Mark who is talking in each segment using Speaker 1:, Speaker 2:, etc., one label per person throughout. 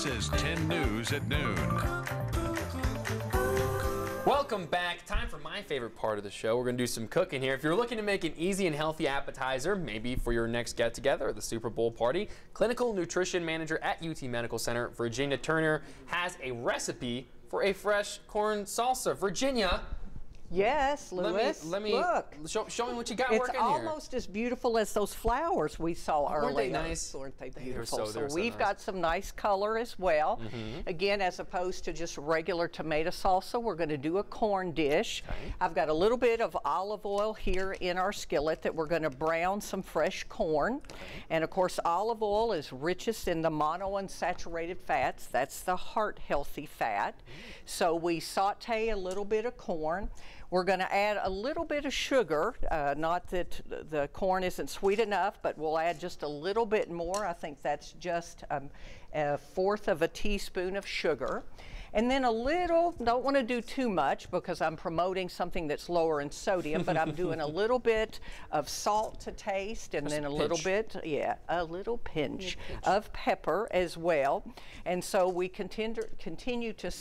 Speaker 1: This is 10 News at noon.
Speaker 2: Welcome back. Time for my favorite part of the show. We're going to do some cooking here. If you're looking to make an easy and healthy appetizer, maybe for your next get-together or the Super Bowl party, Clinical Nutrition Manager at UT Medical Center, Virginia Turner, has a recipe for a fresh corn salsa. Virginia.
Speaker 3: Yes, Louis.
Speaker 2: Let me
Speaker 3: look.
Speaker 2: Show me what you got
Speaker 3: It's
Speaker 2: working here.
Speaker 3: almost as beautiful as those flowers we saw earlier.
Speaker 2: Weren't they nice?
Speaker 3: Weren't they
Speaker 2: They were
Speaker 3: beautiful?
Speaker 2: so
Speaker 3: We've
Speaker 2: nice.
Speaker 3: got some nice color as well. Again, as opposed to just regular tomato salsa, we're going to do a corn dish.
Speaker 2: Okay.
Speaker 3: I've got a little bit of olive oil here in our skillet that we're going to brown some fresh corn.
Speaker 2: Okay.
Speaker 3: And of course, olive oil is richest in the monounsaturated fats. That's the heart-healthy fat. So we saute a little bit of corn. We're going to add a little bit of sugar, not that the corn isn't sweet enough, but we'll add just a little bit more. I think that's just a fourth of a teaspoon of sugar. And then a little, don't want to do too much because I'm promoting something that's lower in sodium, but I'm doing a little bit of salt to taste and then a little bit, a little pinch of pepper as well. And so we continue to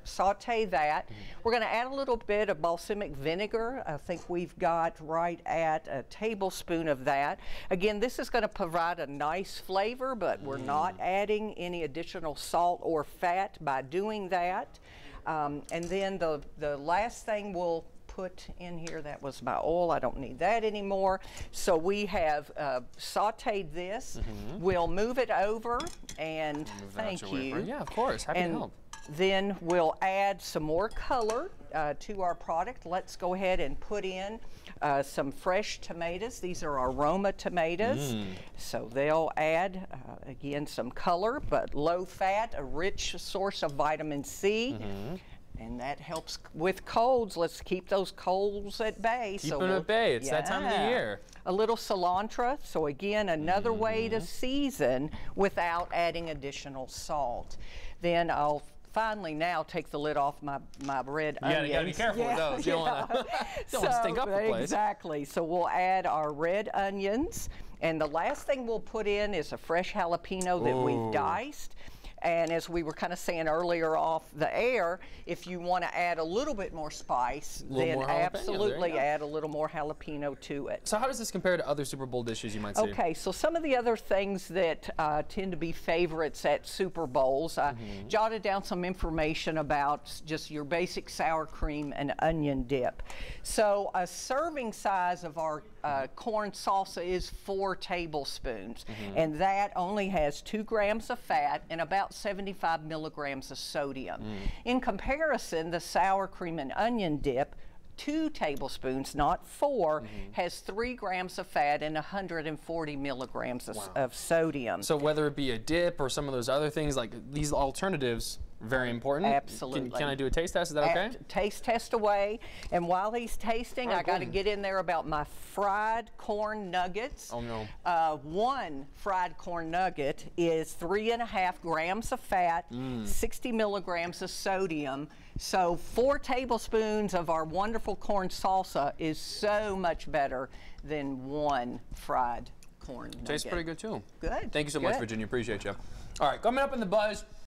Speaker 3: saute that. We're going to add a little bit of balsamic vinegar. I think we've got right at a tablespoon of that. Again, this is going to provide a nice flavor, but we're not adding any additional salt or fat by doing that. And then the last thing we'll put in here, that was my oil. I don't need that anymore. So we have sauteed this. We'll move it over and thank you.
Speaker 2: Yeah, of course. Happy to help.
Speaker 3: Then we'll add some more color to our product. Let's go ahead and put in some fresh tomatoes. These are aroma tomatoes. So they'll add, again, some color, but low fat, a rich source of vitamin C. And that helps with colds. Let's keep those colds at bay.
Speaker 2: Keep them at bay. It's that time of the year.
Speaker 3: A little cilantro. So again, another way to season without adding additional salt. Then I'll finally now take the lid off my red onions.
Speaker 2: You gotta be careful with those. You don't want to stink up the place.
Speaker 3: Exactly. So we'll add our red onions. And the last thing we'll put in is a fresh jalapeno that we've diced. And as we were kind of saying earlier off the air, if you want to add a little bit more spice, then absolutely add a little more jalapeno to it.
Speaker 2: So how does this compare to other Super Bowl dishes you might see?
Speaker 3: Okay, so some of the other things that tend to be favorites at Super Bowls, I jotted down some information about just your basic sour cream and onion dip. So a serving size of our corn salsa is 4 tablespoons, and that only has 2 grams of fat and about 75 milligrams of sodium. In comparison, the sour cream and onion dip, 2 tablespoons, not 4, has 3 grams of fat and 140 milligrams of sodium.
Speaker 2: So whether it be a dip or some of those other things, like these alternatives, very important.
Speaker 3: Absolutely.
Speaker 2: Can I do a taste test? Is that okay?
Speaker 3: Taste test away. And while he's tasting, I got to get in there about my fried corn nuggets.
Speaker 2: Oh no.
Speaker 3: 1 fried corn nugget is 3.5 grams of fat, 60 milligrams of sodium. So 4 tablespoons of our wonderful corn salsa is so much better than 1 fried corn nugget.
Speaker 2: Tastes pretty good too.
Speaker 3: Good.
Speaker 2: Thank you so much, Virginia. Appreciate you. All right, coming up in the buzz,